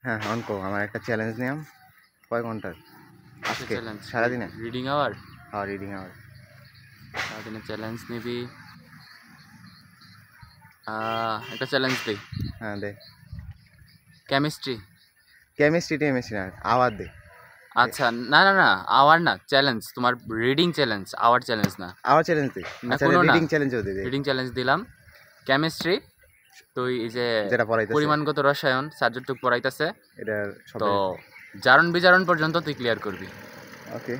হ্যাঁ অঙ্ক আমার একটা চ্যালেঞ্জ নিলাম কয় ঘন্টার আজকে সারাদিনে রিডিং আওয়ার। হ্যাঁ রিডিং আওয়ার সারাদিনে চ্যালেঞ্জ নিবি। একটা চ্যালেঞ্জ দে। হ্যাঁ দে কেমিস্ট্রি। কেমিস্ট্রি না আওয়ার দে। আচ্ছা না না না, আওয়ার না, চ্যালেঞ্জ তোমার, রিডিং চ্যালেঞ্জ, আওয়ার চ্যালেঞ্জ না। আওয়ার চ্যালেঞ্জ দে। না আচ্ছা কোনো না, রিডিং চ্যালেঞ্জও দে দে। রিডিং চ্যালেঞ্জ দিলাম। কেমিস্ট্রি তুই এই যে যেটা পড়াইতেছে পরিমাণগত রসায়ন সাবজেক্টটুকু পড়াইতেছে, এটার তো সবাই জারণ বিজারণ পর্যন্ত তুই ক্লিয়ার করবি। ওকে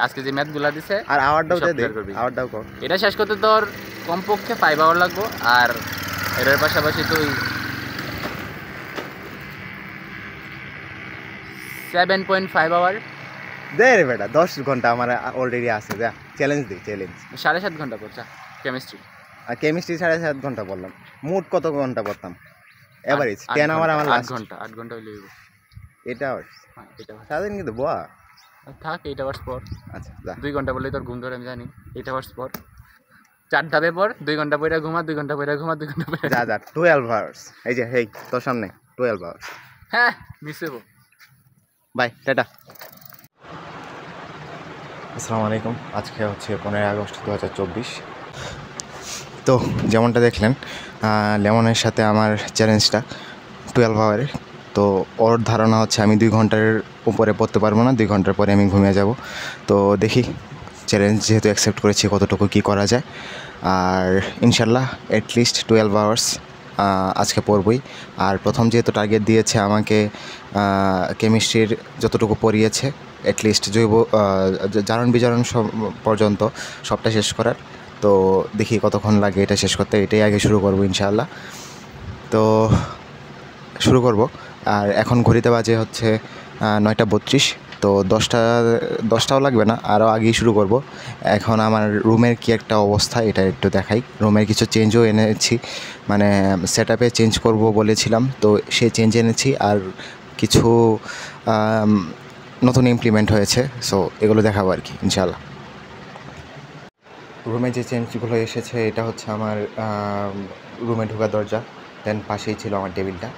আজকে যে ম্যাথগুলা দিছে আর আওয়ারটাও দে দে ক্লিয়ার করবি। আওয়ারটাও কর। এটা শেষ করতে তোর কমপক্ষে 5 আওয়ার লাগবে। আর এটার পাশাপাশি তুই 7.5 আওয়ার দে রে বেটা 10 ঘন্টা আমার অলরেডি আছে। যা চ্যালেঞ্জ দে চ্যালেঞ্জ। 7.5 ঘন্টা পড়ছা কেমিস্ট্রি। আর কেমিস্ট্রি 7.5 ঘন্টা বললাম, মোট কত ঘন্টা পড়তাম এভারেজ? 10 আওয়ার আমার 8 লাস্ট। ঘন্টা 8 ঘন্টা হইলে হইব। 8 আওয়ার্স হ্যাঁ 8 আওয়ার সারাদিন কিন্তু বোয়া। থাক 8 আওয়ার্স পর। আচ্ছা যা 2 ঘন্টা বললেই তোর ঘুম ধরে, আমি জানি। 8 আওয়ার্স পর 4 ধাপে পর 2 ঘন্টা পরে ঘুমা, 2 ঘন্টা পরে ঘুমা, 2 ঘন্টা পরে যা যা 12 আওয়ার্স। এই যে হেই তোর সামনে 12 আওয়ার্স। হ্যাঁ মিস হইব। Bye tata. আসসালামু আলাইকুম। আজকে হচ্ছে 15 আগস্ট 2024। তো যেমনটা দেখলেন লেমনের সাথে আমার চ্যালেঞ্জটা 12 আওয়ারের। তো ওর ধারণা হচ্ছে আমি 2 ঘন্টার উপরে পড়তে পারবো না, 2 ঘন্টার পরে আমি ঘুমিয়ে যাব। তো দেখি চ্যালেঞ্জ যেহেতু অ্যাকসেপ্ট করেছি কতটুকু কী করা যায়। আর ইনশাল্লাহ অ্যাটলিস্ট 12 আওয়ার্স আজকে পড়বই। আর প্রথম যেহেতু টার্গেট দিয়েছে আমাকে কেমিস্ট্রির যতটুকু পড়িয়েছে অ্যাটলিস্ট জৈব জারণ বিজারণ পর্যন্ত সবটা শেষ করার। তো দেখি কতক্ষণ লাগে এটা শেষ করতে, এটাই আগে শুরু করব ইনশাআল্লাহ। তো শুরু করব। আর এখন ঘড়িতে বাজে হচ্ছে 9:32। তো 10টাও লাগবে না, আরও আগেই শুরু করব। এখন আমার রুমের কি একটা অবস্থা এটা একটু দেখাই। রুমের কিছু চেঞ্জও এনেছি, মানে সেট আপে চেঞ্জ করব বলেছিলাম, তো সেই চেঞ্জ এনেছি। আর কিছু নতুন ইমপ্লিমেন্ট হয়েছে, সো এগুলো দেখাবো আর কি ইনশাআল্লাহ। রুমে যে চেঞ্জগুলো এসেছে এটা হচ্ছে আমার রুমে ঢোকার দরজা, দেন পাশেই ছিল আমার টেবিলটা,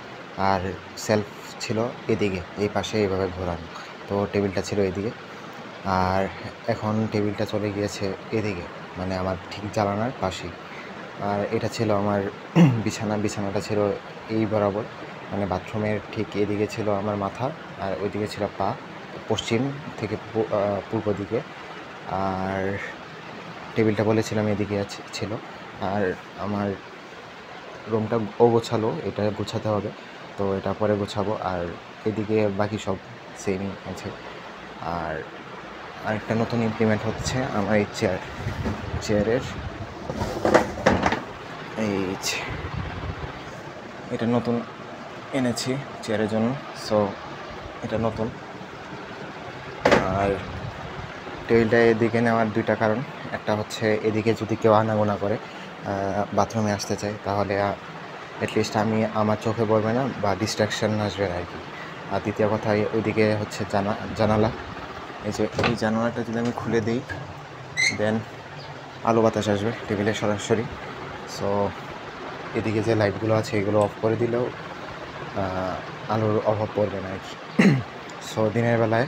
আর সেলফ ছিল এদিকে, এই পাশে এইভাবে ঘোরানো। তো টেবিলটা ছিল এদিকে, আর এখন টেবিলটা চলে গিয়েছে এদিকে, মানে আমার ঠিক জানালার পাশেই। আর এটা ছিল আমার বিছানাটা ছিল এই বরাবর, মানে বাথরুমের ঠিক এদিকে ছিল আমার মাথা, আর ওইদিকে ছিল পা, পশ্চিম থেকে পূর্ব দিকে। আর টেবিলটা বলেছিলাম এদিকে ছিল। আর আমার রুমটা গোছালো, এটা গোছাতে হবে, তো এটা পরে গোছাবো। আর এদিকে বাকি সব সেমই আছে। আর আরেকটা নতুন ইমপ্লিমেন্ট হচ্ছে আমার এই চেয়ারের এই এটা নতুন এনেছি চেয়ারের জন্য, সো এটা নতুন। আর টেবিলটা এদিকে নেওয়ার 2টা কারণ, একটা হচ্ছে এদিকে যদি কেউ আনাগোনা করে বাথরুমে আসতে চায় তাহলে অ্যাটলিস্ট আমার চোখে পড়বে না বা ডিস্ট্রাকশান আসবে না আর কি। আর দ্বিতীয় কথা ওইদিকে হচ্ছে জানালা, এই যে এই জানালাটা যদি আমি খুলে দিই দেন আলো বাতাস আসবে টেবিলে সরাসরি। সো এদিকে যে লাইটগুলো আছে এগুলো অফ করে দিলেও আলোর অভাব পড়বে না আর কি। সো দিনের বেলায়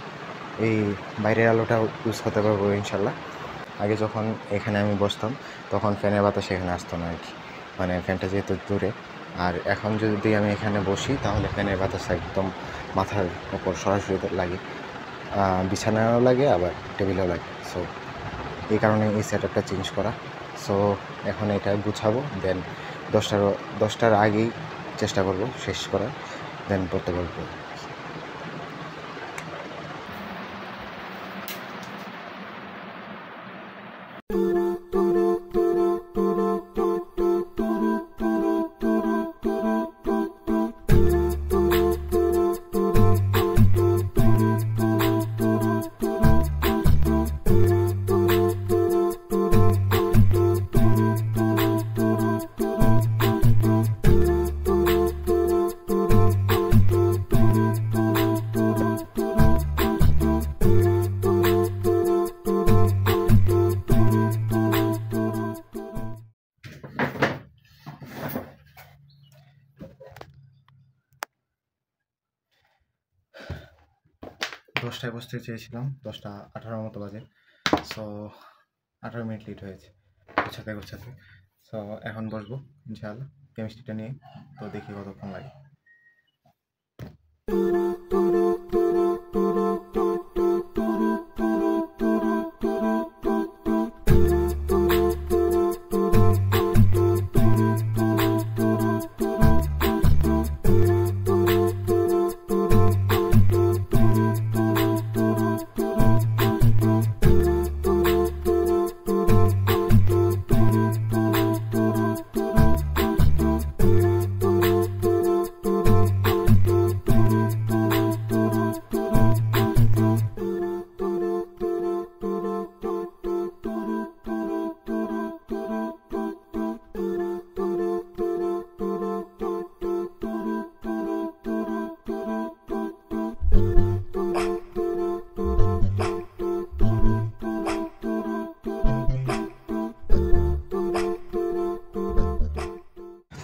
এই বাইরের আলোটা ইউজ করতে পারবো ইনশাল্লাহ। আগে যখন এখানে আমি বসতাম তখন ফ্যানের বাতাস এখানে আসতো না আর কি, মানে ফ্যানটা যেহেতু দূরে। আর এখন যদি আমি এখানে বসি তাহলে ফ্যানের বাতাস একদম মাথার ওপর সরাসরি লাগে, বিছানায়ও লাগে আবার টেবিলেও লাগে। সো এই কারণে এই সেট আপটা চেঞ্জ করা। সো এখন এটা গুছাবো, দেন 10টার আগেই চেষ্টা করব শেষ করার, দেন পড়তে পারবো। 10টায় বসতে চেয়েছিলাম, 10:18 মতো বাজে। সো 18 মিনিট লেট হয়েছে গোছাতে গোছাতে। সো এখন বসবো ইনশাআল্লাহ কেমিস্ট্রিটা নিয়ে। তো দেখি কতক্ষণ লাগে।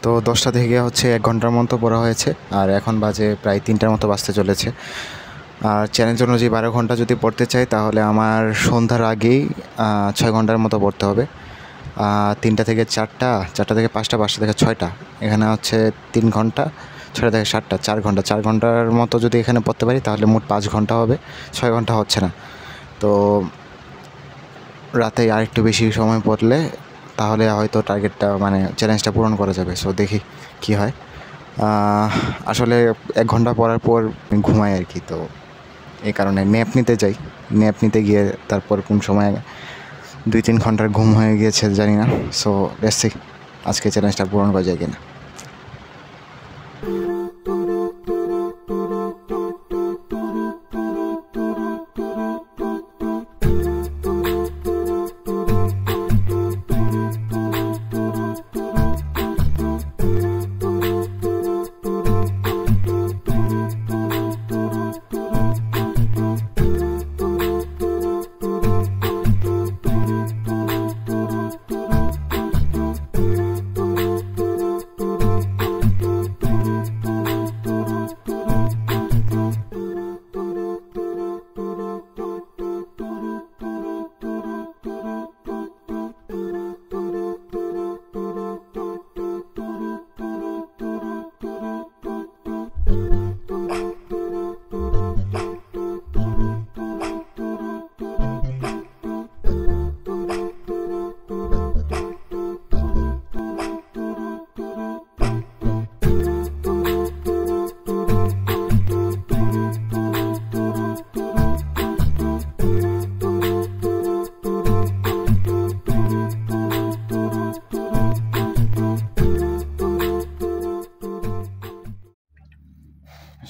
তো 10টা থেকে হচ্ছে 1 ঘন্টার মতো পড়া হয়েছে, আর এখন বাজে প্রায় 3টার মতো বাজতে চলেছে। আর চ্যালেঞ্জ অনুযায়ী 12 ঘন্টা যদি পড়তে চাই তাহলে আমার সন্ধ্যার আগেই 6 ঘন্টার মতো পড়তে হবে। 3টা থেকে 4টা, 4টা থেকে 5টা, 5টা থেকে 6টা, এখানে হচ্ছে 3 ঘন্টা, 6টা থেকে 7টা, 4 ঘন্টা। 4 ঘন্টার মতো যদি এখানে পড়তে পারি তাহলে মোট 5 ঘন্টা হবে, 6 ঘন্টা হচ্ছে না। তো রাতে আরেকটু বেশি সময় পড়লে তাহলে হয়তো টার্গেটটা মানে চ্যালেঞ্জটা পূরণ করা যাবে। সো দেখি কি হয়। আসলে 1 ঘন্টা পড়ার পর ঘুমাই আর কি, তো এই কারণে ন্যাপ নিতে যাই। ন্যাপ নিতে গিয়ে তারপর কোন সময় 2-3 ঘন্টার ঘুম হয়ে গিয়েছে জানি না। সো লেটস সি আজকে চ্যালেঞ্জটা পূরণ করা যায় কিনা।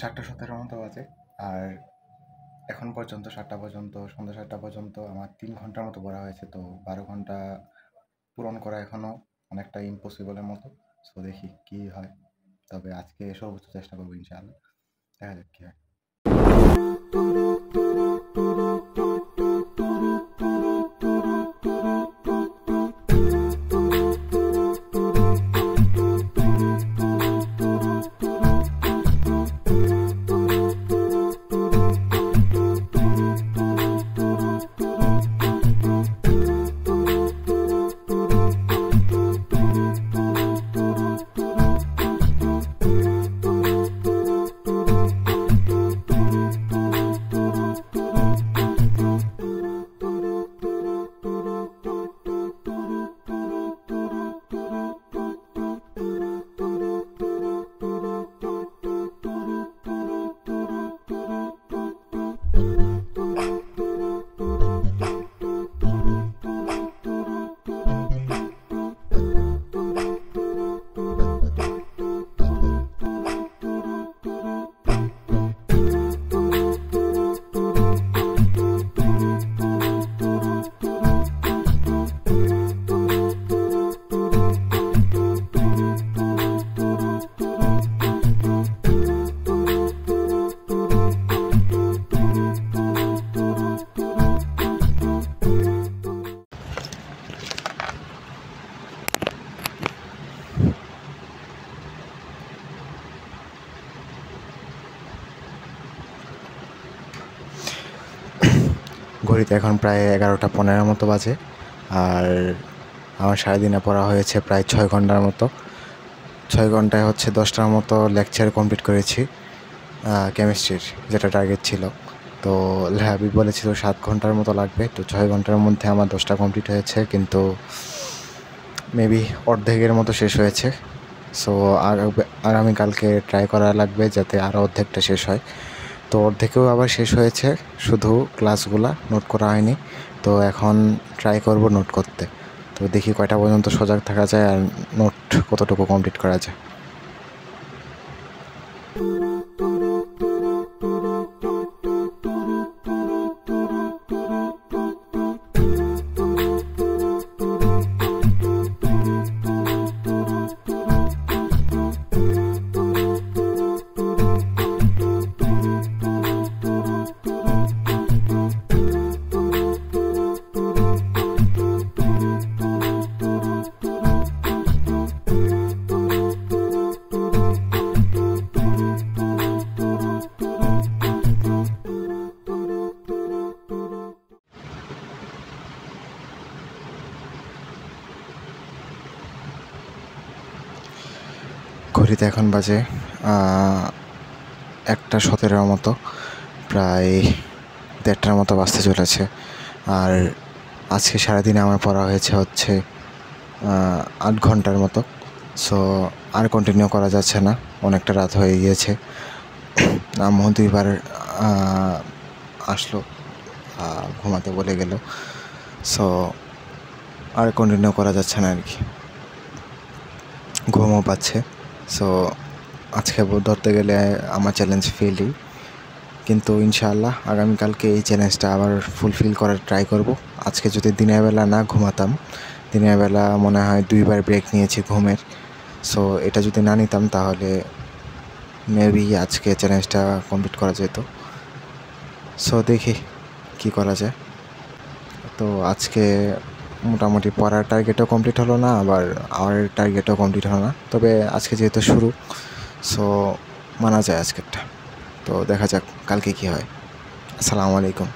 সাতটা 17 মতো বাজে, আর এখন পর্যন্ত 7টা পর্যন্ত, সন্ধ্যা 7টা পর্যন্ত আমার 3 ঘন্টার মতো পড়া হয়েছে। তো 12 ঘন্টা পূরণ করা এখনও অনেকটা ইম্পসিবলের মতো। সো দেখি কি হয়, তবে আজকে সর্বোচ্চ চেষ্টা করবো ইনশাআল্লাহ। দেখা যাক কি হয়। ঘড়িতে এখন প্রায় 11:15 মতো বাজে, আর আমার সারাদিনে পড়া হয়েছে প্রায় 6 ঘন্টার মতো। 6 ঘন্টায় হচ্ছে 10টার মতো লেকচার কমপ্লিট করেছি কেমিস্ট্রির, যেটা টার্গেট ছিল। তো ল্যাবই বলেছিল 7 ঘন্টার মতো লাগবে, তো 6 ঘন্টার মধ্যে আমার 10টা কমপ্লিট হয়েছে, কিন্তু মেবি অর্ধেকের মতো শেষ হয়েছে। সো আগামীকালকে ট্রাই করা লাগবে যাতে আরও অর্ধেকটা শেষ হয়। তো অর্ধেকেও আবার শেষ হয়েছে, শুধু ক্লাসগুলা নোট করা হয়নি। তো এখন ট্রাই করব নোট করতে। তো দেখি কয়টা পর্যন্ত সজাগ থাকা যায় আর নোট কতটুকু কমপ্লিট করা যায়। ঘড়িতে এখন বাজে 1:17 মতো, প্রায় 1:30টার মতো বাজতে চলেছে। আর আজকে সারাদিনে আমার পড়া হয়েছে হচ্ছে 8 ঘন্টার মতো। সো আর কন্টিনিউ করা যাচ্ছে না, অনেকটা রাত হয়ে গিয়েছে। আম্মু 2বার আসলো, ঘুমাতে বলে গেল। সো আর কন্টিনিউ করা যাচ্ছে না আর কি, ঘুমও পাচ্ছে। সো আজকে ধরতে গেলে আমার চ্যালেঞ্জ ফেলই, কিন্তু ইনশাআল্লাহ আগামীকালকে এই চ্যালেঞ্জটা আবার ফুলফিল করার ট্রাই করব। আজকে যদি দিনের বেলা না ঘুমাতাম, দিনের বেলা মনে হয় 2বার ব্রেক নিয়েছি ঘুমের, সো এটা যদি না নিতাম তাহলে মেবি আজকে চ্যালেঞ্জটা কমপ্লিট করা যেত। সো দেখি কি করা যায়। তো আজকে মোটামুটি পড়ার টার্গেটও কমপ্লিট হলো না, আবার আমার টার্গেটও কমপ্লিট হলো না, তবে আজকে যেহেতু শুরু, সো মানা যায় আজকেরটা। তো দেখা যাক কালকে কী হয়। আসসালামু আলাইকুম।